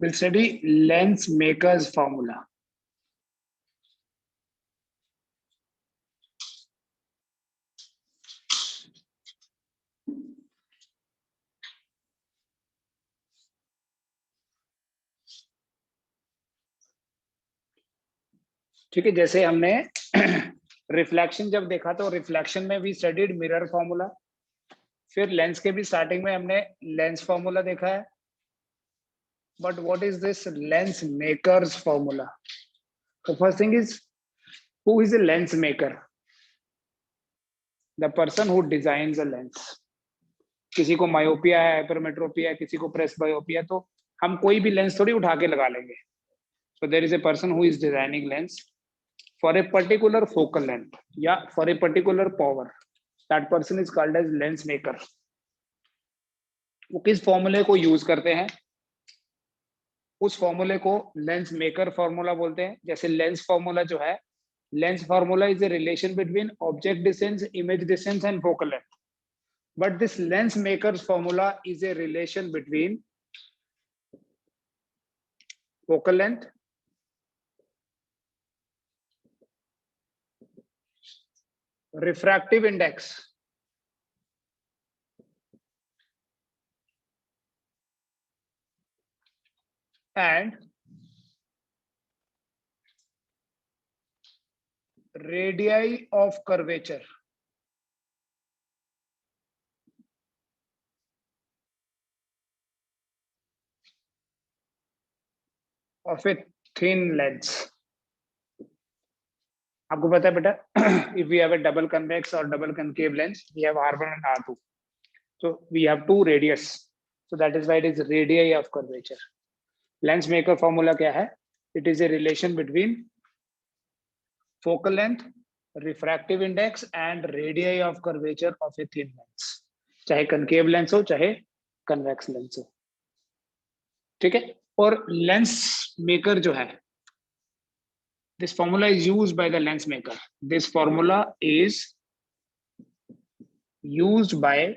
We'll study lens maker's formula. ठीक है, जैसे हमने रिफ्लेक्शन जब देखा तो रिफ्लेक्शन में भी स्टडीड मिरर फॉर्मूला, फिर लेंस के भी स्टार्टिंग में हमने लेंस फॉर्मूला देखा है. But what is this lens makers formula? The first thing is, who is a lens maker? The person who designs a lens. किसी को मायोपिया है, हाइपरमेट्रोपिया है, किसी को प्रेस बायोपिया, तो हम कोई भी लेंस थोड़ी उठा के लगा लेंगे. So there is a person who is designing lens for a particular focal length, yeah, for a particular power. That person is called as lens maker. वो किस फॉर्मूले को यूज करते हैं, उस फॉर्मूले को लेंस मेकर फॉर्मूला बोलते हैं. जैसे लेंस फॉर्मूला जो है, lens formula is a relation between object distance, image distance and focal length. But this lens maker's formula is a relation between focal length, refractive index, and radii of curvature of a thin lens. आपको पता है बेटा, if we have a double convex or double concave lens, we have R1 and R2. So we have two radius. So that is why it is radii of curvature. Lens maker formula क्या है? It is a relation between focal length, refractive index and radii of curvature of a thin lens. चाहे concave lens हो, चाहे convex lens हो. ठीक है. और lens maker जो है, this formula is used by the lens maker. This formula is used by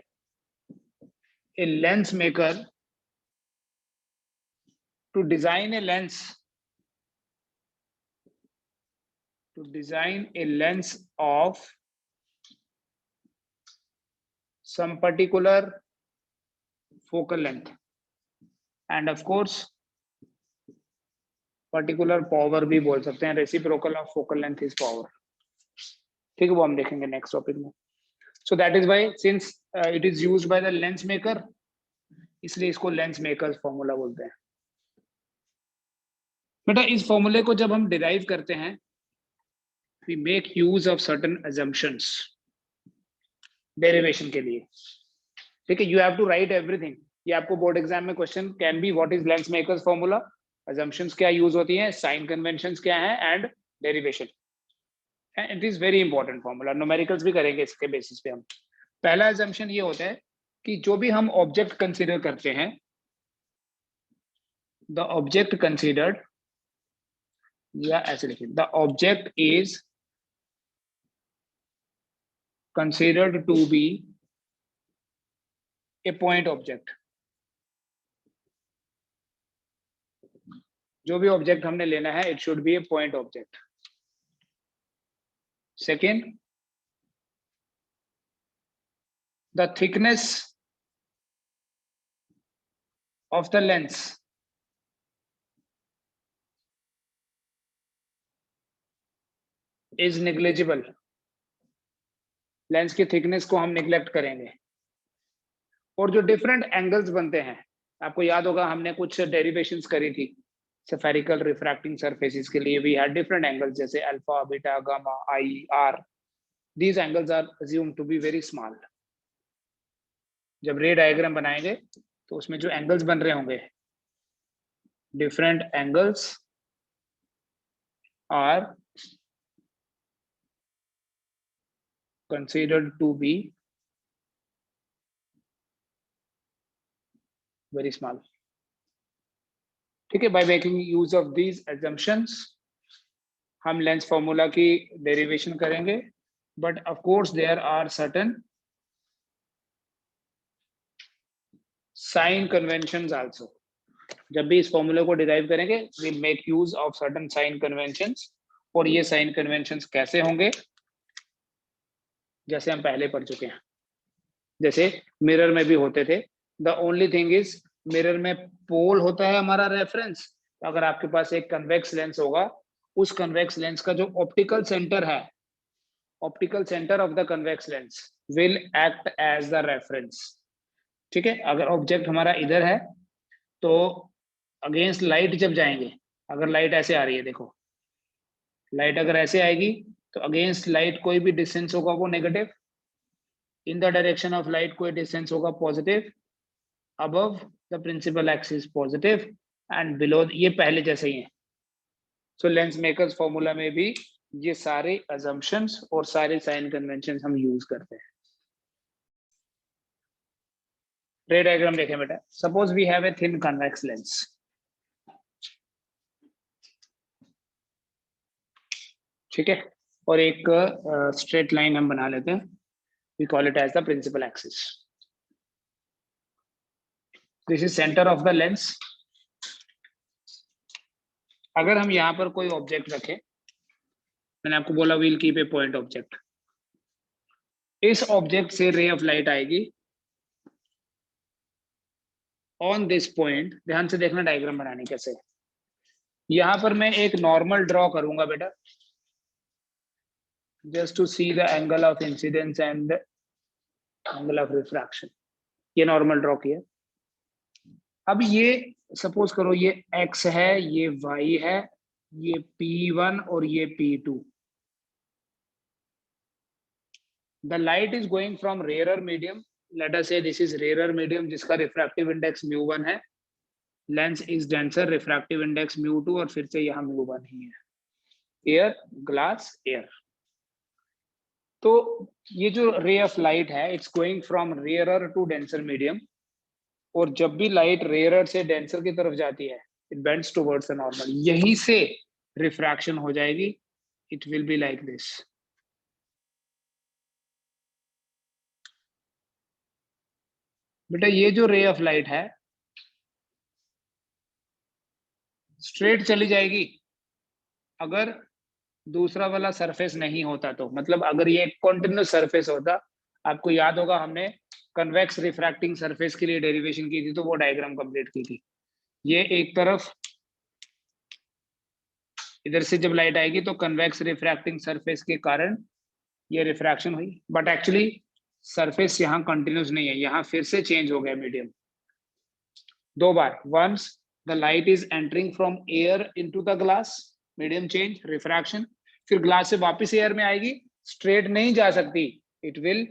a lens maker to design a lens, of some particular focal length and of course particular power भी बोल सकते हैं. Reciprocal of focal length is power. ठीक है, वो हम देखेंगे next topic में. So that is why since it is used by the lens maker, इसलिए इसको लेंस मेकर्स फॉर्मूला बोलते हैं. बेटा इस फॉर्मूले को जब हम डिराइव करते हैं, we make use of certain assumptions derivation के लिए. ठीक है, you have to write everything. ये आपको बोर्ड एग्जाम में question can be what is lens makers formula, assumptions क्या यूज होती हैं, साइन कन्वेंशंस क्या हैं and derivation. It is very important formula. Numericals भी करेंगे इसके बेसिस पे हम. पहला assumption ये होता है कि जो भी हम ऑब्जेक्ट कंसीडर करते हैं, द ऑब्जेक्ट कंसीडर्ड, या ऐसे लिखिए, the object is considered to be a point object. जो भी ऑब्जेक्ट हमने लेना है, it should be a point object. Second, the thickness of the lens is negligible. Lens की थिकनेस को हम निग्लेक्ट करेंगे. और जो डिफरेंट एंगल्स बनते हैं, आपको याद होगा हमने कुछ डेरिवेशंस करी थी स्फेरिकल रिफ्रैक्टिंग सरफेसेस के लिए. वी हैड डिफरेंट एंगल्स जैसे alpha, beta, gamma, i, r. These angles are assumed to be very small. जब रे डायग्राम बनाएंगे तो उसमें जो एंगल्स बन रहे होंगे, different angles are considered to be very small. ठीक है, by making use of these assumptions हम लेंस फॉर्मूला की डेरिवेशन करेंगे. but of course there are certain sign conventions also. जब भी इस फॉर्मूले को डिराइव करेंगे will make use of certain sign conventions, और ये साइन कन्वेंशंस कैसे होंगे, जैसे हम पहले पढ़ चुके हैं, जैसे मिरर में भी होते थे। The only thing is mirror में पोल होता है हमारा रेफरेंस। अगर आपके पास एक कन्वेक्स लेंस होगा, उस कन्वेक्स लेंस का जो ऑप्टिकल सेंटर है, optical centre of the convex lens will act as the reference. ठीक है, अगर ऑब्जेक्ट हमारा इधर है तो अगेंस्ट लाइट जब जाएंगे, अगर लाइट ऐसे आ रही है, देखो लाइट अगर ऐसे आएगी तो अगेंस्ट लाइट कोई भी डिस्टेंस होगा वो negative, in the direction of light कोई डिस्टेंस होगा positive, above the principal axis positive and below, ये पहले जैसे ही है। सो लेंस मेकर्स फॉर्मूला में भी ये सारे अजम्पशंस और सारे साइन कन्वेंशन हम यूज करते हैं। रे डायग्राम देखें बेटा, suppose we have a thin convex lens, ठीक है, और एक स्ट्रेट लाइन हम बना लेते हैं, we call it as the principal axis. This is centre of the lens. अगर हम यहां पर कोई ऑब्जेक्ट रखें, मैंने आपको बोला we'll keep a point object, इस ऑब्जेक्ट से रे ऑफ लाइट आएगी ऑन दिस पॉइंट। ध्यान से देखना डायग्राम बनाने कैसे। यहां पर मैं एक नॉर्मल ड्रॉ करूंगा बेटा, just to see the angle of incidence and angle of refraction. ये नॉर्मल ड्रॉ किया। अब ये सपोज करो ये x है, ये y है, ये P1 और ये P2। The light is going from rarer medium. Let us say this is rarer medium जिसका refractive index mu1 है, lens is denser, refractive index mu2, और फिर से यहाँ mu1 ही है। Air, glass, air। तो ये जो ray of light है, it's going from rarer to denser medium, और जब भी लाइट रेयर से डेंसर की तरफ जाती है, it bends towards the normal, यहीं से रिफ्रैक्शन हो जाएगी। It will be like this. बेटा ये जो रे ऑफ लाइट है स्ट्रेट चली जाएगी अगर दूसरा वाला सरफेस नहीं होता तो, मतलब अगर ये कॉन्टिन्यूस सरफेस होता, आपको याद होगा हमने कन्वेक्स रिफ्रैक्टिंग सरफेस के लिए डेरिवेशन की थी, तो वो डायग्राम कंप्लीट की थी। ये एक तरफ इधर से जब लाइट आएगी तो कन्वेक्स रिफ्रैक्टिंग सरफेस के कारण ये रिफ्रैक्शन हुई, बट एक्चुअली सरफेस यहाँ कंटिन्यूस नहीं है, यहाँ फिर से चेंज हो गया मीडियम दो बार। Once the light is entering from air into the glass, medium change, refraction, फिर ग्लास से वापस एयर में आएगी, स्ट्रेट नहीं जा सकती, it will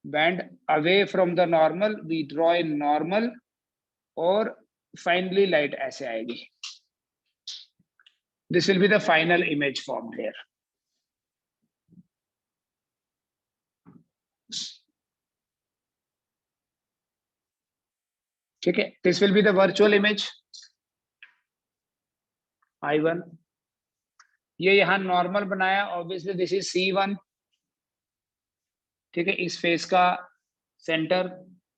bend away from the normal, we draw in normal, और फाइनली लाइट ऐसे आएगी। This will be the final image formed here. ठीक है, this will be the virtual image I1। ये यहां नॉर्मल बनाया, ऑब्वियसली दिस इज C1। ठीक है, इस फेस का सेंटर,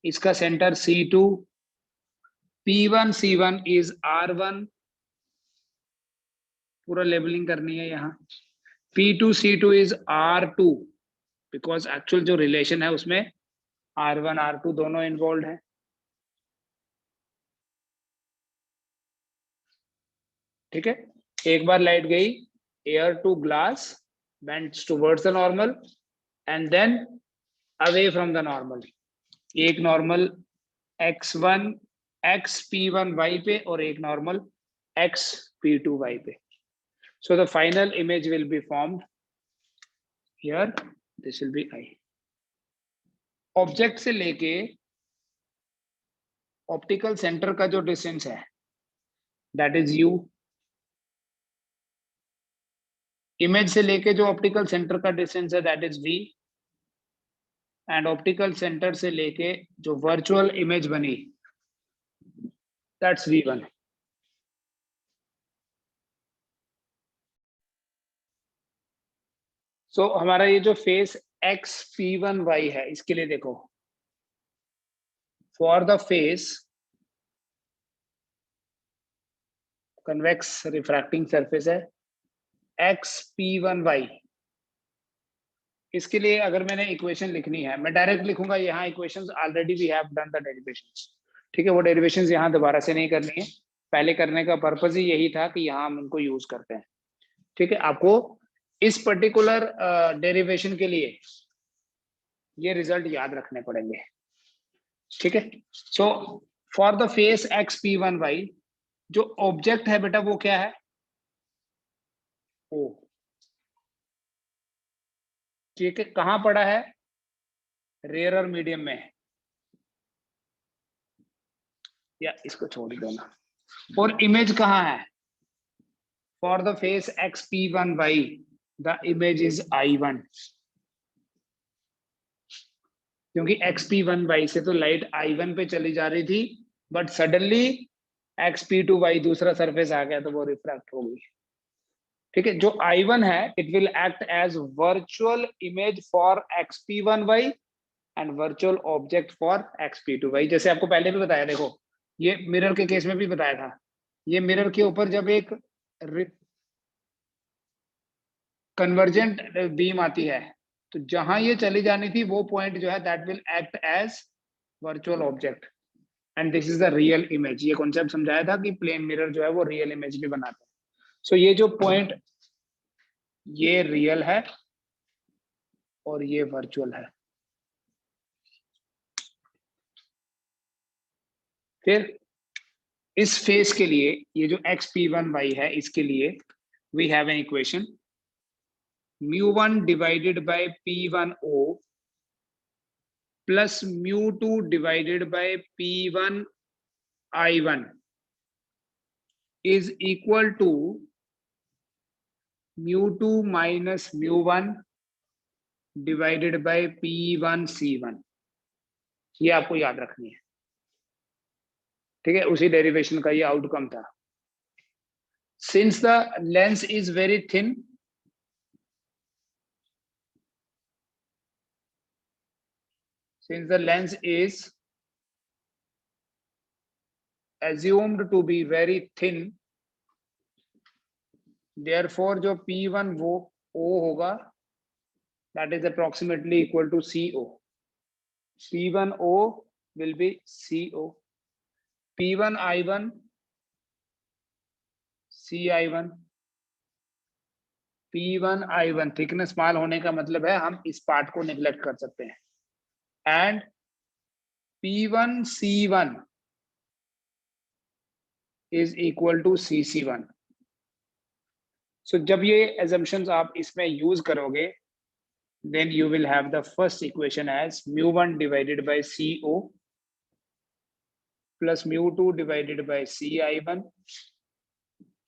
इसका centre C2, P1 C1 is R1, पूरा लेबलिंग करनी है यहाँ। P2 C2 is R2, because actual जो रिलेशन है उसमें R1 R2 दोनों इन्वॉल्व है। ठीक है, एक बार लाइट गई air to glass, bends towards the normal and then away from the normal. एक normal x1 x P1 y पे और एक नॉर्मल x P2 y पे। So the final image will be formed here. This will be I। Object से लेके optical centre का जो distance है दैट इज U। इमेज से लेके जो ऑप्टिकल सेंटर का डिस्टेंस है that is V। And optical centre से लेके जो वर्चुअल इमेज बनी दैट्स V1। सो हमारा ये जो फेस x P1 y है, इसके लिए देखो, for the face convex refracting surface है XP1y। इसके लिए अगर मैंने इक्वेशन लिखनी है, मैं डायरेक्ट लिखूंगा, यहाँ equations already we have done the derivations, ठीक है, वो डेरिवेशंस यहाँ दोबारा से नहीं करनी है, पहले करने का पर्पस ही यही था कि यहाँ हम उनको यूज करते हैं, ठीक है। आपको इस पर्टिकुलर डेरिवेशन के लिए ये रिजल्ट याद रखने पड़ेंगे, ठीक है। So for the face XP1y जो ऑब्जेक्ट है बेटा वो क्या है, ओ, ठीक है, कहां पड़ा है, रेयरर मीडियम में, या इसको छोड़ ही दो ना, और इमेज कहाँ है, for the face XP1y the image is I1, क्योंकि XP1y से तो लाइट I1 पे चली जा रही थी, बट सडनली XP2y दूसरा सरफेस आ गया तो वो रिफ्रैक्ट हो गई, ठीक है। जो I1 है it will act as virtual image for XP1y and virtual object for XP2y। जैसे आपको पहले भी बताया, देखो ये मिरर के केस में भी बताया था, ये मिरर के ऊपर जब एक कन्वर्जेंट बीम आती है तो जहां ये चली जानी थी वो पॉइंट जो है that will act as virtual object and this is the real image. ये कॉन्सेप्ट समझाया था कि प्लेन मिरर जो है वो रियल इमेज भी बनाता है। सो ये जो पॉइंट ये रियल है और ये वर्चुअल है। फिर इस फेस के लिए ये जो XP1y है इसके लिए we have an equation μ1 divided by P1O plus μ2 divided by P1I1 is equal to μ2 minus μ1 divided by P1C1। ये आपको याद रखनी है, ठीक है, उसी डेरिवेशन का ये आउटकम था। Since the lens is very thin, since the lens is assumed to be very thin, therefore जो P1 वो O होगा that is approximately equal to CO. P1O will be CO. P1I1 CI1। P1I1 thickness small होने का मतलब है हम इस part को निग्लेक्ट कर सकते हैं, and P1C1 is equal to CC1। So जब ये assumptions आप इसमें यूज करोगे then you will have the first equation as μ1 divided by CO plus μ2 divided by CI1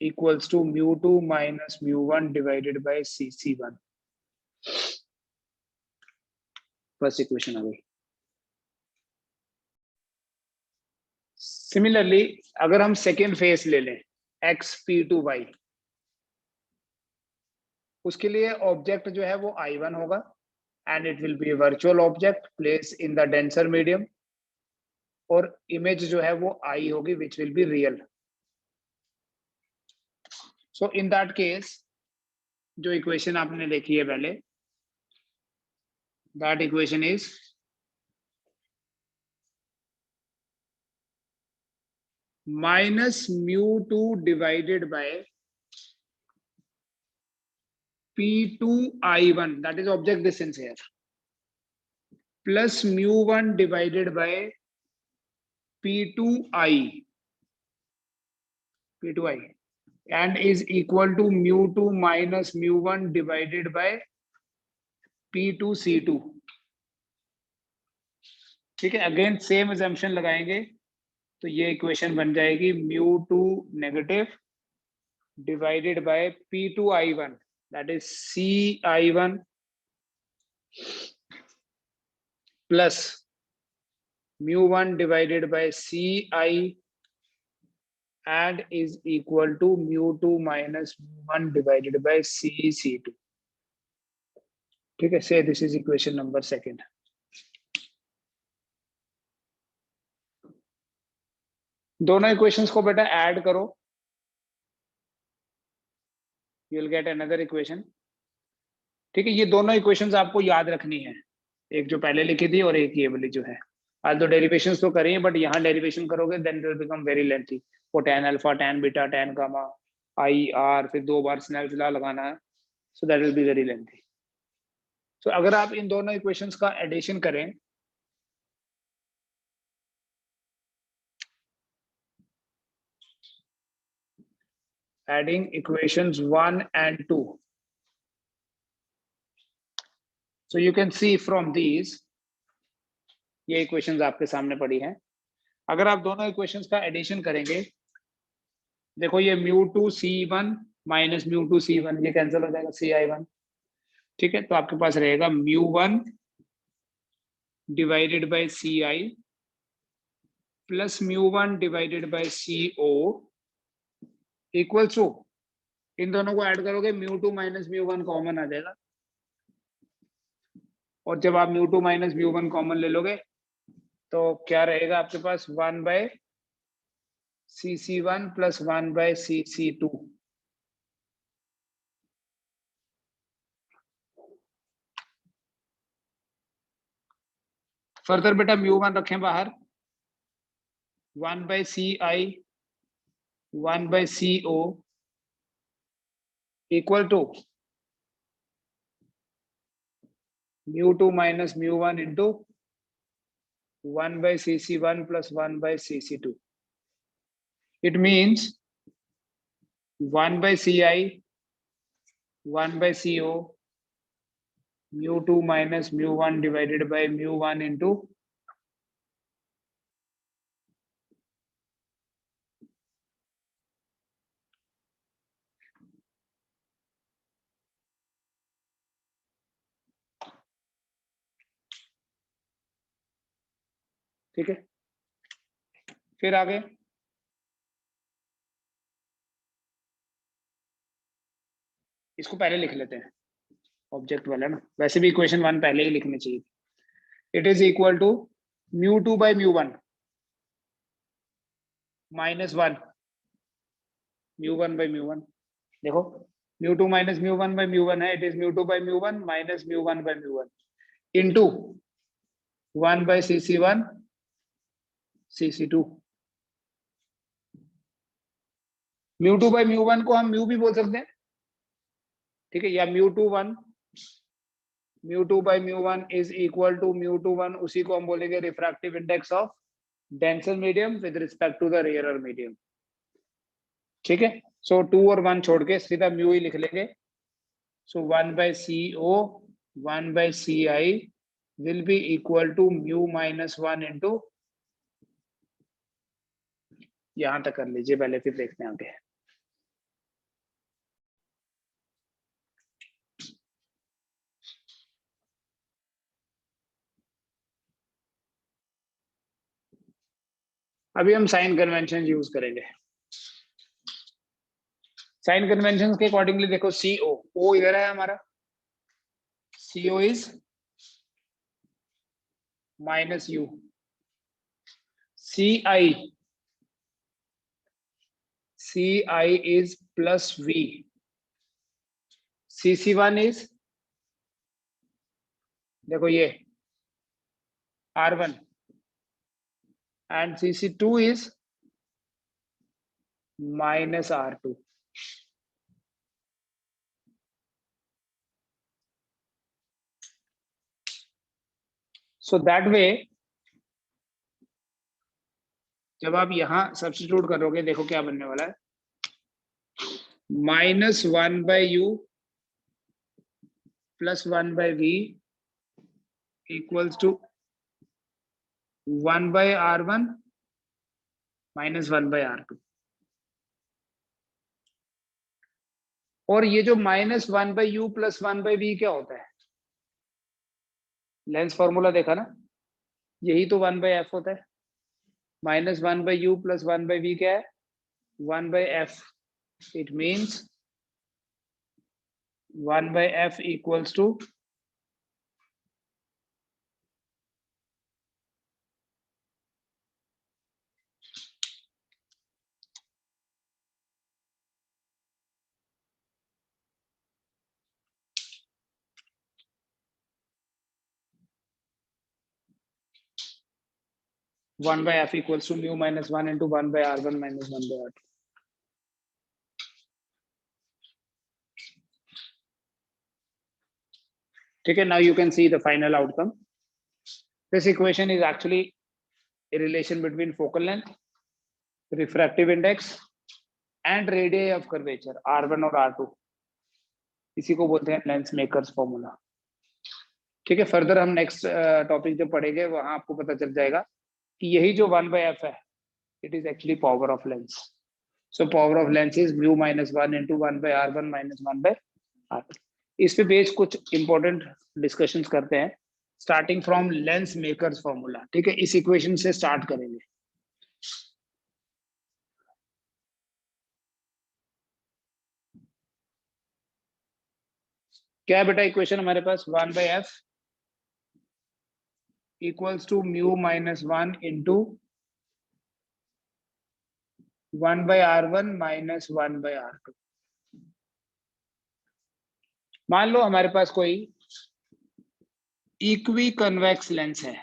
equals to μ2 minus μ1 divided by CC1। First equation आ गई। Similarly अगर हम second face ले लें XP2y, उसके लिए ऑब्जेक्ट जो है वो I1 होगा and it will B virtual object place in the denser medium, और इमेज जो है वो I होगी which will be real. So in that case जो इक्वेशन आपने देखी है पहले, that equation is minus μ2 divided by P2I1, that is object distance here, plus μ1 divided by P2I, and is equal to μ2 minus μ1 divided by P2C2। ठीक है, again same assumption लगाएंगे तो ये इक्वेशन बन जाएगी μ2 negative divided by P2I1 that is CI1 plus μ1 divided by CI and is equal to μ2 minus μ1 divided by CC2। ठीक है, say this is equation number second। दोनों इक्वेशंस को बेटा ऐड करो you will get another equation. ठीक है, ये दोनों इक्वेशंस आपको याद रखनी है, एक जो पहले लिखी थी और एक ये वाली जो है। आज तो डेरिवेशंस तो करिए, बट यहाँ डेरिवेशन करोगे then it will become very lengthy. For tan alpha, tan beta, tan gamma, i r, फिर 2 बार स्नेल्स लॉ लगाना है, so that will be very lengthy. तो अगर आप इन दोनों इक्वेशंस का एडिशन करें, adding equations 1 and 2, so you can see from these, ये इक्वेशंस आपके सामने पड़ी हैं। अगर आप दोनों इक्वेशंस का एडिशन करेंगे, देखो ये μ2c1 माइनस μ2c1, ये कैंसिल हो जाएगा, ci1। ठीक है, तो आपके पास रहेगा μ1 divided by ci plus μ1 divided by co equals to, इन दोनों को ऐड करोगे μ2 माइनस μ1 कॉमन आ जाएगा, और जब आप μ2 माइनस μ1 कॉमन ले लोगे तो क्या रहेगा आपके पास 1 by cc1 plus 1 by cc2। Further बेटा μ1 रखें बाहर, 1 by ci 1 by co equal to μ2 minus μ1 into 1 by cc1 plus 1 by cc2. It means 1 by ci 1 by co μ2 minus μ1 divided by μ1 into ठीक है। फिर आगे इसको पहले लिख लेते हैं, ऑब्जेक्ट वाला ना, वैसे भी इक्वेशन 1 पहले ही लिखनी चाहिए। It is equal to μ2 by μ1 minus 1 μ1 by μ1। देखो μ2 माइनस μ1 by μ1 है, it is μ2 by μ1 minus μ1 by μ1 into 1 by cc1 cc2। μ2 by μ1 को हम म्यू भी बोल सकते हैं, ठीक है, या μ2 by μ1 इज इक्वल टू μ2 उसी को हम बोलेंगे refractive index of denser medium with respect to the rarer medium. ठीक है, सो 2 और 1 छोड़ के सीधा म्यू ही लिख लेंगे। सो 1 by co 1 by ci will be equal to mu minus 1 into, यहां तक कर लीजिए पहले, फिर देखते हैं आगे। अभी हम साइन कन्वेंशन यूज करेंगे। साइन कन्वेंशन के अकॉर्डिंगली देखो CO, O इधर है हमारा, CO is minus U, CI is plus V, CC1 is, देखो ये R1 and CC2 is minus R2। So that way जब आप यहां सब्स्टिट्यूट करोगे, देखो क्या बनने वाला है, minus 1 by U plus 1 by V equals to 1 by R1 minus 1 by R2। और ये जो minus 1 by U plus 1 by V क्या होता है, लेंस फॉर्मूला देखा ना, यही तो 1 बाय F होता है। Minus 1 by U plus 1 by V क्या है, 1 by F। It means 1 by F equals to 1 by f equals to mu minus 1 into 1 by r1 minus 1 by r2. ठीक है, now you can see the final outcome. This equation is actually a relation between focal length, refractive index and radii of curvature r1 और r2. इसी को बोलते हैं lens makers formula. ठीक है, further हम नेक्स्ट टॉपिक जब पढ़ेंगे वहां आपको पता चल जाएगा कि यही जो 1 by f है, it is actually power of lens. So power of lens is mu minus 1 into 1 by r1 minus 1 by r2. इस पे बेस कुछ इंपॉर्टेंट डिस्कशंस करते हैं starting from lens makers formula. ठीक है, इस इक्वेशन से स्टार्ट करेंगे. क्या है बेटा इक्वेशन हमारे पास? 1 by f equals to mu minus 1 into 1 by r1 minus 1 by r2. मान लो हमारे पास कोई इक्वी कन्वेक्स लेंस है.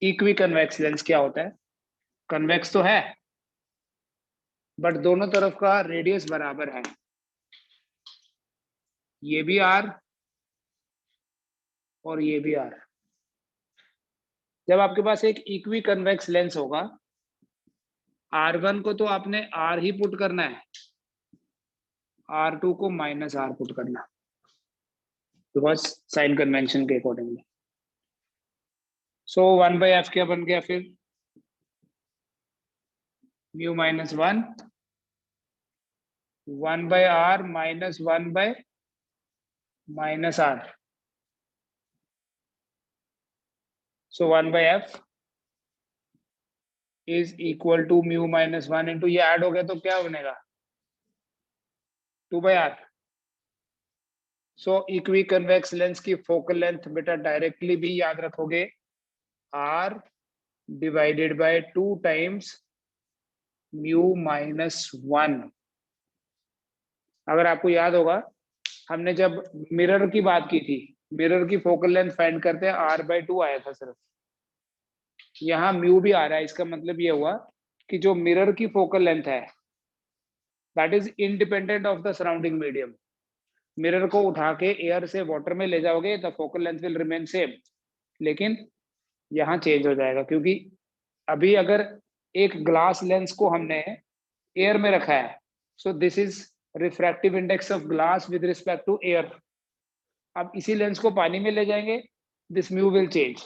इक्वी कन्वेक्स लेंस क्या होता है? कन्वेक्स तो है बट दोनों तरफ का रेडियस बराबर है. ये भी r और ये भी r. जब आपके पास एक इक्वी कन्वेक्स लेंस होगा, r1 को तो आपने r ही पुट करना है, r2 को माइनस r पुट करना, बिकॉज साइन कन्वेंशन के अकॉर्डिंगली. सो 1 by f क्या बन गया फिर? mu minus 1 1 by r minus 1 by minus r. So 1 by f is equal to mu minus 1 into ये ऐड हो गया तो क्या बनेगा? 2 by r. So equi convex lens की फोकल लेंथ बेटा डायरेक्टली भी याद रखोगे r divided by 2 times mu minus 1. अगर आपको याद होगा हमने जब मिरर की बात की थी, मिरर की फोकल लेंथ फाइंड करते हैं r/2 आया था सिर्फ. यहाँ म्यू भी आ रहा है. इसका मतलब ये हुआ कि जो मिरर की फोकल लेंथ है that is independent of the surrounding medium. Mirror को उठा के एयर से वाटर में ले जाओगे the focal length will remain same, लेकिन यहाँ चेंज हो जाएगा क्योंकि अभी अगर एक ग्लास लेंस को हमने एयर में रखा है, so this is refractive index of glass with respect to air. अब इसी लेंस को पानी में ले जाएंगे, this mu will change.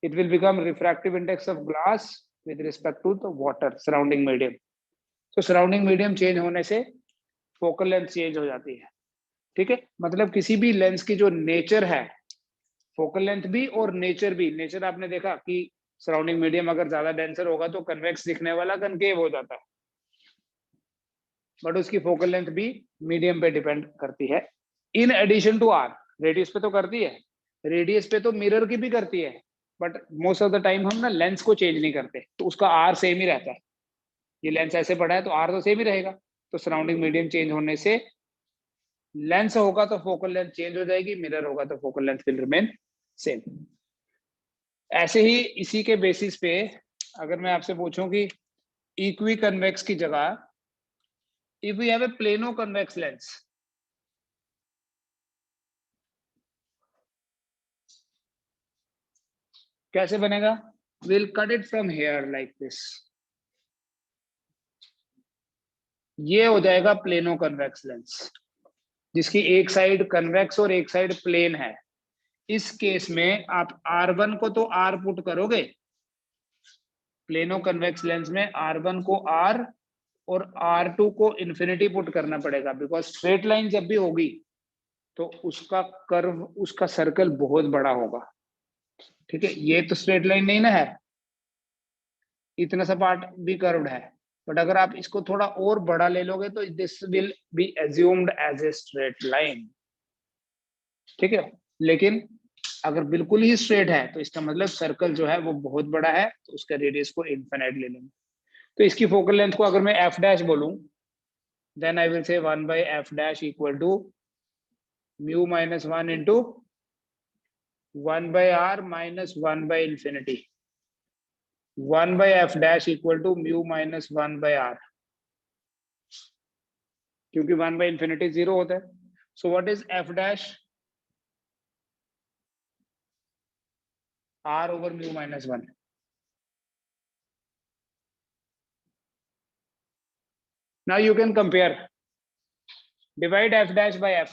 It will become refractive index of glass with respect to the water surrounding medium. So surrounding medium change होने से focal length change हो जाती है. ठीक है, मतलब किसी भी लेंस की जो नेचर है, फोकल लेंथ भी और नेचर भी. नेचर आपने देखा कि सराउंडिंग मीडियम अगर ज्यादा डेंसर होगा तो कन्वेक्स दिखने वाला कनकेव हो जाता है, बट उसकी फोकल लेंथ भी मीडियम पे डिपेंड करती है. In addition to r, radius पे तो करती है, रेडियस पे तो मिरर की भी करती है, but most of the time हम ना लेंस को चेंज नहीं करते, तो उसका आर सेम ही रहता है. ये लेंस ऐसे पड़ा है तो आर तो सेम ही रहेगा. तो सराउंडिंग मीडियम चेंज होने से लेंस होगा तो फोकल लेंथ चेंज हो जाएगी, मिरर होगा तो focal length will remain same. ऐसे ही इसी के बेसिस पे अगर मैं आपसे पूछूं कि इक्वी कन्वेक्स की जगह if we have a plano convex lens, कैसे बनेगा? Will cut it from here like this. ये हो जाएगा प्लेनो कन्वेक्स लेंस जिसकी एक साइड कन्वेक्स और एक साइड प्लेन है. इस केस में आप R1 को तो R पुट करोगे, प्लेनो कन्वेक्स लेंस में R1 को R और R2 को इन्फिनिटी पुट करना पड़ेगा, बिकॉज स्ट्रेट लाइन जब भी होगी तो उसका कर्व, उसका सर्कल बहुत बड़ा होगा. ठीक है, ये तो स्ट्रेट लाइन नहीं ना है, इतना सा पार्ट भी कर्व्ड है, बट अगर आप इसको थोड़ा और बड़ा ले लोगे तो this will be assumed as a straight line. ठीक है, लेकिन अगर बिल्कुल ही स्ट्रेट है तो इसका मतलब सर्कल जो है वो बहुत बड़ा है, तो उसका रेडियस को इनफिनिट ले लेंगे. तो इसकी फोकल लेंथ को अगर मैं f डैश बोलूं, then I will say 1 by f dash equal to mu minus 1 into 1/r minus 1/infinity 1/f dash equal to mu minus 1/r, क्योंकि 1/infinity 0 होता है. So what is f dash? r over mu minus 1. Now you can compare. Divide f dash by f.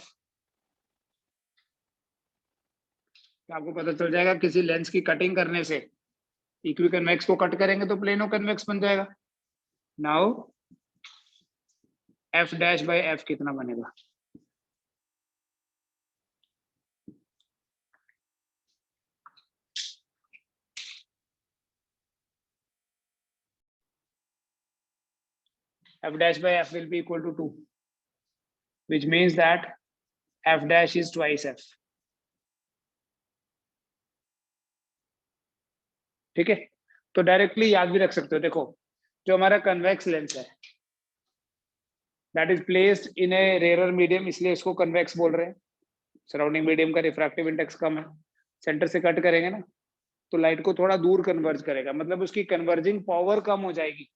आपको पता चल जाएगा किसी lens की cutting करने से इक्वी कन्वेक्स को कट करेंगे तो प्लेनो कन्वेक्स बन जाएगा. Now f dash by f कितना बनेगा? f dash by f will be equal to 2, which means that f dash is twice f. ठीक है, तो डायरेक्टली याद भी रख सकते हो. देखो, जो हमारा कन्वेक्स लेंस है that is placed in a rare medium, इसलिए इसको कन्वेक्स बोल रहे हैं. सराउंडिंग मीडियम का रिफ्रैक्टिव इंडेक्स कम है, सेंटर से कट करेंगे ना तो लाइट को थोड़ा दूर कन्वर्ज करेगा, मतलब उसकी कन्वर्जिंग पावर कम हो जाएगी.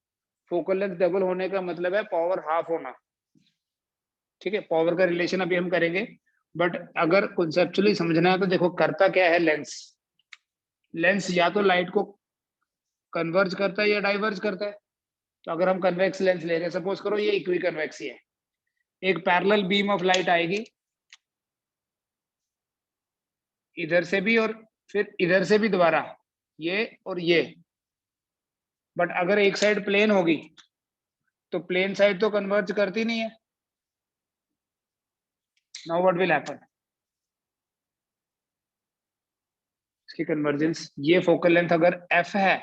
फोकल लेंथ डबल होने का मतलब है पावर हाफ होना. ठीक है, पावर का रिलेशन अभी हम करेंगे, बट अगर कॉन्सेप्चुअली समझना है तो देखो करता क्या है लेंस. लेंस या तो लाइट को कन्वर्ज करता है या डाइवर्ज करता है. तो अगर हम कन्वेक्स लेंस ले रहे हैं, सपोज करो ये इक्वी कन्वेक्स ही है, एक पैरेलल बीम ऑफ लाइट आएगी इधर से भी और फिर इधर से भी दोबारा, ये और ये. बट अगर एक साइड प्लेन होगी तो प्लेन साइड तो कन्वर्ज करती नहीं है. Now what will happen? इसकी कन्वर्जेंस, ये फोकल लेंथ अगर f है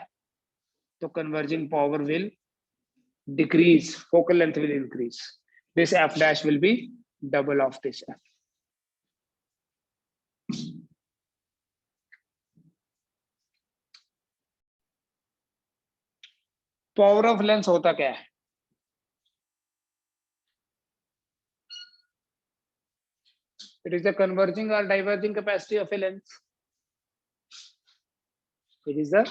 तो converging power will decrease, focal length will increase. This f dash will be double of this f. Power of lens होता क्या है? It is the converging or diverging capacity of a lens. It is the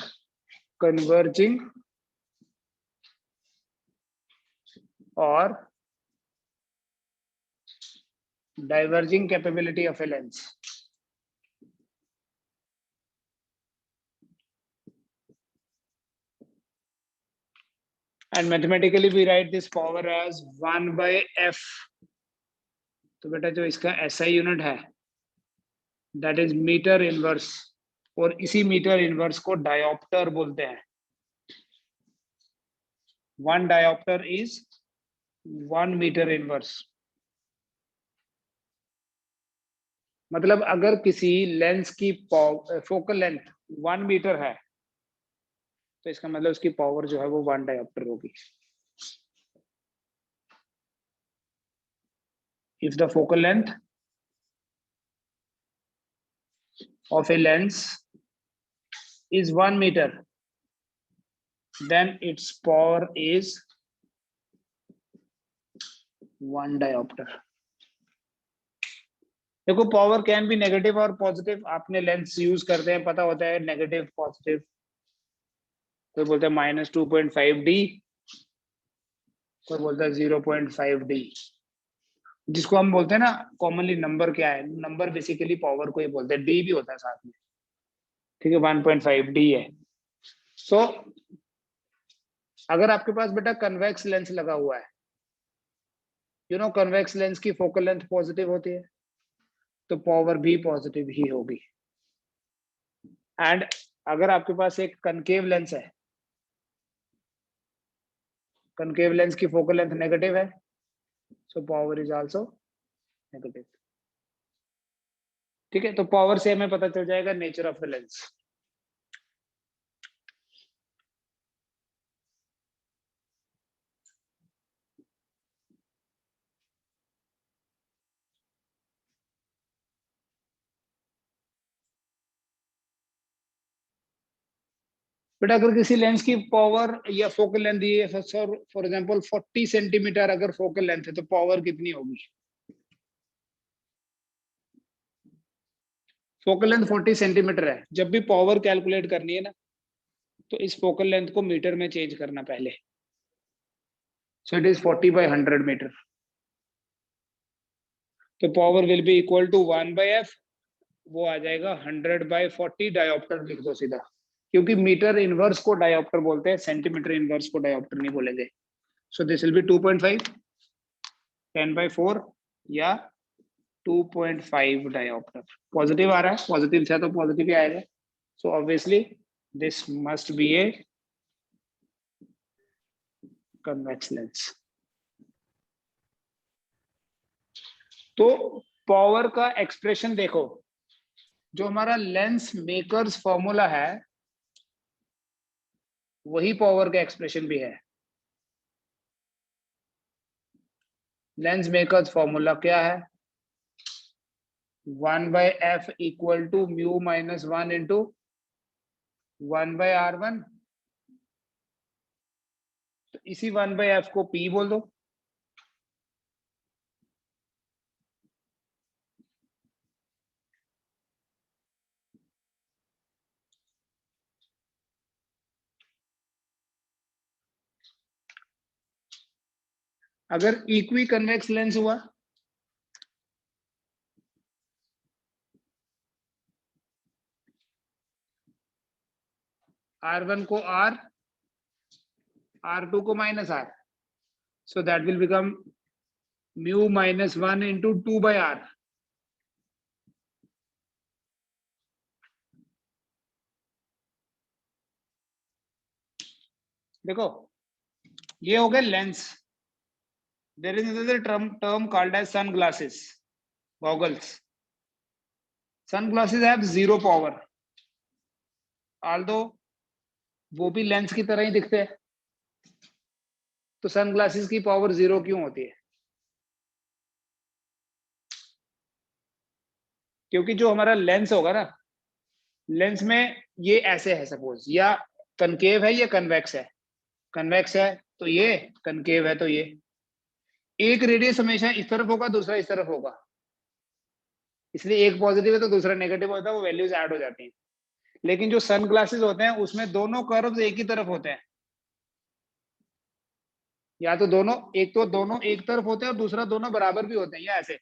converging or diverging capability of a lens. And mathematically we write this power as 1/f. तो बेटा जो इसका SI unit है that is metre inverse, और इसी metre inverse को dioptre बोलते हैं. 1 डायोप्टर इज 1 मीटर इनवर्स. मतलब अगर किसी लेंस की फोकल लेंथ 1 मीटर है तो इसका मतलब उसकी पावर जो है वो 1 डायोप्टर होगी. If the focal length of a lens is 1 meter, then its power is 1 diopter. देखो पावर कैन बी नेगेटिव और पॉजिटिव. आपने लेंस यूज करते हैं, पता होता है नेगेटिव पॉजिटिव. कोई बोलता है -2.5D, कोई बोलता है 0.5D. जिसको हम बोलते हैं ना कॉमनली नंबर, क्या है नंबर? बेसिकली पावर को ही बोलते हैं. डी भी होता है साथ में. ठीक है, 1.5D है. सो अगर आपके पास बेटा कन्वेक्स लेंस लगा हुआ है, यू नो कन्वेक्स लेंस की फोकल लेंथ पॉजिटिव होती है तो पावर भी पॉजिटिव ही होगी. एंड अगर आपके पास एक कनकेव लेंस है, कनकेव लेंस की फोकल लेंथ नेगेटिव है, so power is also negative. ठीक है, तो पावर से हमें पता चल जाएगा nature of the lens. But अगर किसी लेंस की पावर या फोकल लेंथ दी है, फॉर एग्जांपल 40 सेंटीमीटर अगर फोकल लेंथ है तो पावर कितनी होगी? फोकल लेंथ 40 सेंटीमीटर है। जब भी पावर कैलकुलेट करनी है ना, तो इस फोकल लेंथ को मीटर में चेंज करना पहले। So it is 40 by 100 metre. तो power will be equal to 1/f, वो आ जाएगा 100/40 डायोप्टर लिख दो सीधा, क्योंकि मीटर इनवर्स को डायोप्टर बोलते हैं, सेंटीमीटर इनवर्स को डायोप्टर नहीं बोलेंगे। सो दिस विल बी 2.5 10/4 या 2.5 डायोप्टर। पॉजिटिव आ रहा है, पॉजिटिव था तो पॉजिटिव ही आएगा। So obviously this must be a convex lens. तो पावर का एक्सप्रेशन देखो, जो हमारा लेंस मेकर्स फॉर्मूला है वही पावर का एक्सप्रेशन भी है। लेंस मेकर्स फॉर्मूला क्या है? 1/f equal to mu minus 1 into 1/r1। तो इसी 1/f को p बोल दो। अगर इक्वी कन्वेक्स लेंस हुआ R1 को R, R2 को minus R, so that will become mu minus 1 into 2/r। देखो ये हो गया lens. There is another term called as sun glasses, goggles. Sunglasses have zero power, although वो भी lens की तरह ही दिखते हैं। तो सनग्लासेस की पावर जीरो क्यों होती है? क्योंकि जो हमारा लेंस होगा ना, लेंस में ये ऐसे है सपोज, या कनकेव है या कन्वेक्स है। कन्वेक्स है तो ये, कनकेव है तो ये। एक रेडियस हमेशा इस तरफ होगा, दूसरा इस तरफ होगा, इसलिए एक पॉजिटिव है तो दूसरा नेगेटिव होता है, वो वैल्यूज ऐड हो जाती हैं। लेकिन जो सन ग्लासेस होते हैं उसमें दोनों कर्व्स एक ही तरफ होते हैं, या तो दोनों, एक तो दोनों एक तरफ होते हैं और दूसरा दोनों बराबर भी होते हैं, या ऐसे।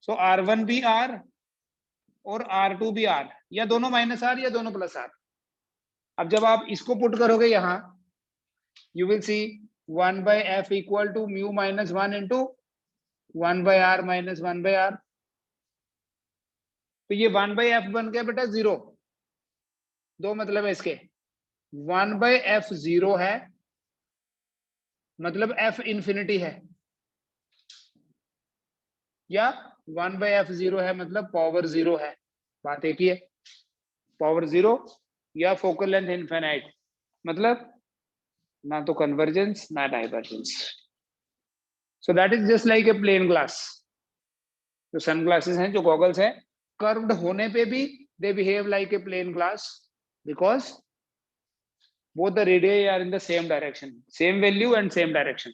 सो R1 भी R और R2 भी R, या दोनों माइनस R या दोनों प्लस R। अब जब आप इसको पुट करोगे यहां, you will see 1/f equal to mu minus 1 into 1/r minus 1/r। तो ये 1/f बन गया बेटा जीरो। दो मतलब है इसके, 1/f जीरो है मतलब f इंफिनिटी है, या 1/f जीरो है मतलब पावर जीरो है। बात एक ही है, पावर जीरो या फोकल लेंथ इनफिनाइट, मतलब ना तो कन्वर्जेंस ना divergence. So that is just like a plane glass. जो सन ग्लासेस हैं, जो गॉगल्स हैं, कर्व्ड होने पे भी they behave like a plane glass, because both the radii are in the same direction, same value and same direction.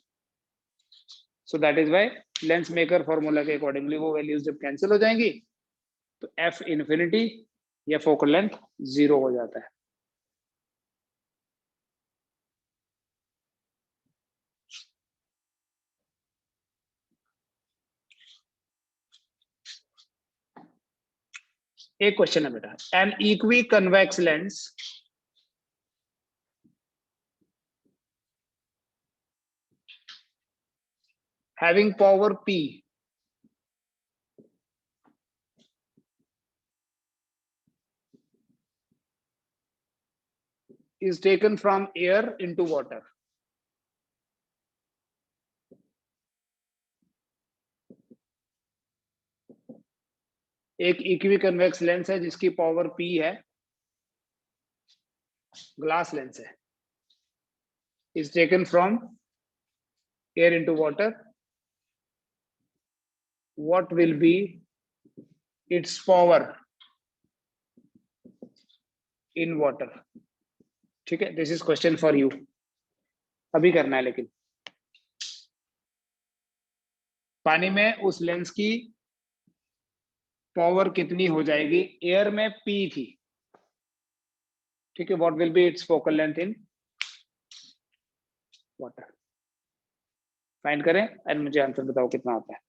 So that is why lens maker formula के accordingly वो values जब cancel हो जाएंगी तो f infinity या focal length zero हो जाता है। एक क्वेश्चन है बेटा, an equiconvex lens having power P is taken from air into water. एक इक्वी कन्वेक्स लेंस है जिसकी पावर P है, ग्लास लेंस है, is taken from air into water. What will be its power in water? ठीक है, this is question for you. अभी करना है, लेकिन पानी में उस लेंस की पावर कितनी हो जाएगी, एयर में P थी, ठीक है, what will be it's focal length in water, find करें एंड मुझे आंसर बताओ कितना आता है।